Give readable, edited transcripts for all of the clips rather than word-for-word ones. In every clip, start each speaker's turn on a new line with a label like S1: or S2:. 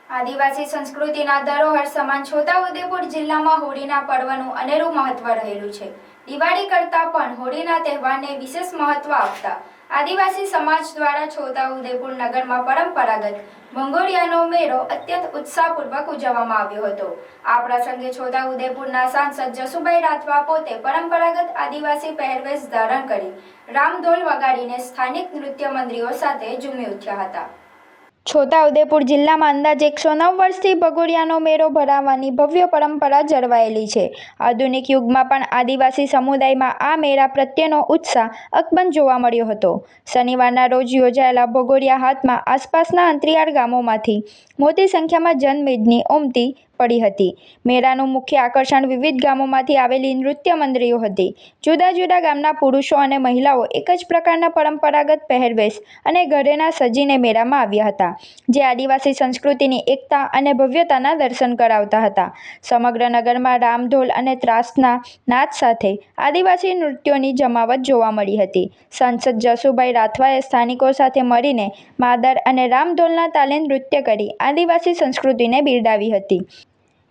S1: આદિવાસી સંસ્કૃતિના ધરોહર સમાન છોટાઉદેપુર જિલ્લામાં હોળીના પર્વનું અનેરું મહત્વ રહેલું છે। દિવાળી કરતાં પણ હોળીના તહેવારને વિશેષ મહત્વ આપતા આદિવાસી સમાજ દ્વારા છોટાઉદેપુર નગરમાં પરંપરાગત ભંગોળિયાનો મેળો અત્યંત ઉત્સાહપૂર્વક ઉજવવામાં આવ્યો હતો। આ પ્રસંગે છોટાઉદેપુરના સાંસદ જસુભાઈ રાઠવા પોતે પરંપરાગત આદિવાસી પહેરવેશ ધારણ કરી રામઢોલ વગાડીને સ્થાનિક નૃત્ય મંડળીઓ સાથે ઝૂમી ઉઠ્યા હતા। છોટાઉદેપુર જિલ્લામાં અંદાજે 109 વર્ષથી ભગોળિયાનો મેળો ભરાવાની ભવ્ય પરંપરા જળવાયેલી છે। આધુનિક યુગમાં પણ આદિવાસી સમુદાયમાં આ મેળા પ્રત્યેનો ઉત્સાહ અકબંધ જોવા મળ્યો હતો। શનિવારના રોજ યોજાયેલા ભગોળિયા હાટમાં આસપાસના અંતરિયાળ ગામોમાંથી મોટી સંખ્યામાં જનમેદની ઉમટી પડી હતી। મેળાનું મુખ્ય આકર્ષણ વિવિધ ગામોમાંથી આવેલી નૃત્ય મંડળીઓ હતી। જુદા જુદા ગામના પુરુષો અને મહિલાઓ એક જ પ્રકારના પરંપરાગત પહેરવેશ અને ઘરેણાં સજીને મેળામાં આવ્યા હતા, જે આદિવાસી સંસ્કૃતિની એકતા અને ભવ્યતાના દર્શન કરાવતા હતા। સમગ્ર નગરમાં રામઢોલ અને ત્રાસના નાદ સાથે આદિવાસી નૃત્યોની જમાવટ જોવા મળી હતી। સાંસદ જસુભાઈ રાઠવાએ સ્થાનિકો સાથે મળીને માદર અને રામઢોલના તાલે નૃત્ય કરી આદિવાસી સંસ્કૃતિને બિરદાવી હતી।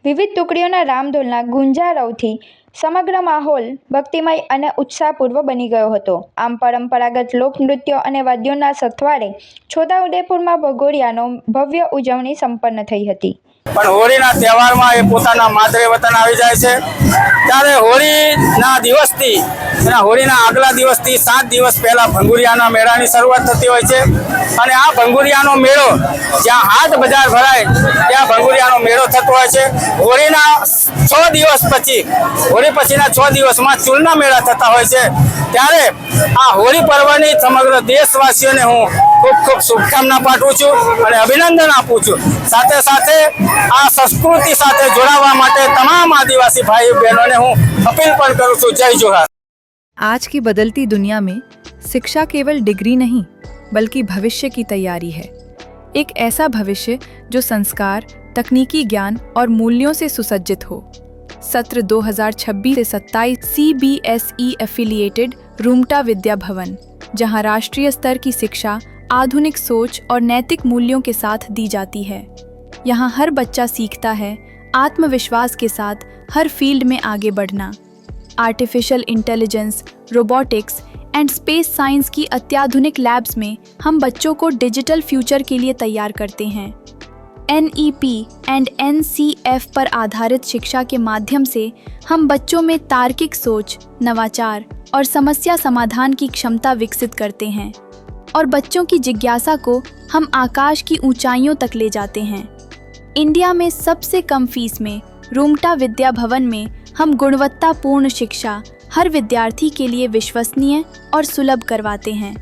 S1: વિવિધ ટુકડીઓના રામઢોલના ગુંજારવથી સમગ્ર માહોલ ભક્તિમય અને ઉત્સાહપૂર્વ બની ગયો હતો। આમ પરંપરાગત લોકનૃત્યો અને વાદ્યોના સથવારે છોટાઉદેપુરમાં ભગોળિયાનો ભવ્ય ઉજવણી સંપન્ન થઈ હતી।
S2: પણ હોળીના તહેવારમાં એ પોતાના માદરે વતન આવી જાય છે, ત્યારે હોળીના દિવસથી હોળીના આગલા દિવસથી 7 દિવસ પહેલા ભંગુરિયાના મેળાની શરૂઆત થતી હોય છે। અને આ ભંગુરિયાનો મેળો જ્યાં હાટ બજાર ભરાય ત્યાં ભંગુરિયાનો મેળો થતો હોય છે। હોળીના 6 દિવસ પછી હોળી પછીના 6 દિવસમાં ચૂલના મેળા થતા હોય છે। ત્યારે આ હોળી પર્વની સમગ્ર દેશવાસીઓને હું ખૂબ ખૂબ શુભકામના પાઠવું છું અને અભિનંદન આપું છું। સાથે સાથે આ સંસ્કૃતિ સાથે જોડાવા માટે તમામ આदिवासी भाई बहनों ने હું अपील પણ કરું છું। जय जोहार।
S3: आज की बदलती दुनिया में शिक्षा केवल डिग्री नहीं बल्कि भविष्य की तैयारी है। एक ऐसा भविष्य जो संस्कार, तकनीकी ज्ञान और मूल्यों से सुसज्जित हो। सत्र 2026 से 27 CBSE एफिलिएटेड रूमटा विद्या भवन, जहां राष्ट्रीय स्तर की शिक्षा आधुनिक सोच और नैतिक मूल्यों के साथ दी जाती है। यहाँ हर बच्चा सीखता है आत्मविश्वास के साथ हर फील्ड में आगे बढ़ना। Artificial intelligence, robotics and space science की अत्याधुनिक लैब्स में हम बच्चों को डिजिटल फ्यूचर के लिए तैयार करते हैं। NEP एंड NCF पर आधारित शिक्षा के माध्यम से हम बच्चों में तार्किक सोच, नवाचार और समस्या समाधान की क्षमता विकसित करते हैं और बच्चों की जिज्ञासा को हम आकाश की ऊंचाइयों तक ले जाते हैं। इंडिया में सबसे कम फीस में रूमटा विद्या भवन में हम गुणवत्तापूर्ण शिक्षा हर विद्यार्थी के लिए विश्वसनीय और सुलभ करवाते हैं।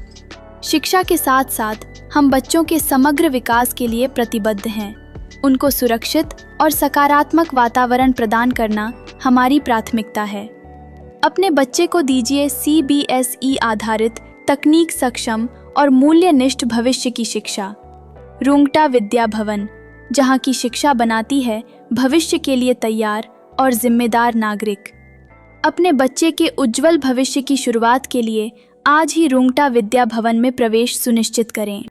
S3: शिक्षा के साथ साथ हम बच्चों के समग्र विकास के लिए प्रतिबद्ध हैं। उनको सुरक्षित और सकारात्मक वातावरण प्रदान करना हमारी प्राथमिकता है। अपने बच्चे को दीजिए CBSE आधारित तकनीक सक्षम और मूल्यनिष्ठ भविष्य की शिक्षा। रूमटा विद्या भवन, जहाँ की शिक्षा बनाती है भविष्य के लिए तैयार और जिम्मेदार नागरिक। अपने बच्चे के उज्जवल भविष्य की शुरुआत के लिए आज ही रूमटा विद्या भवन में प्रवेश सुनिश्चित करें।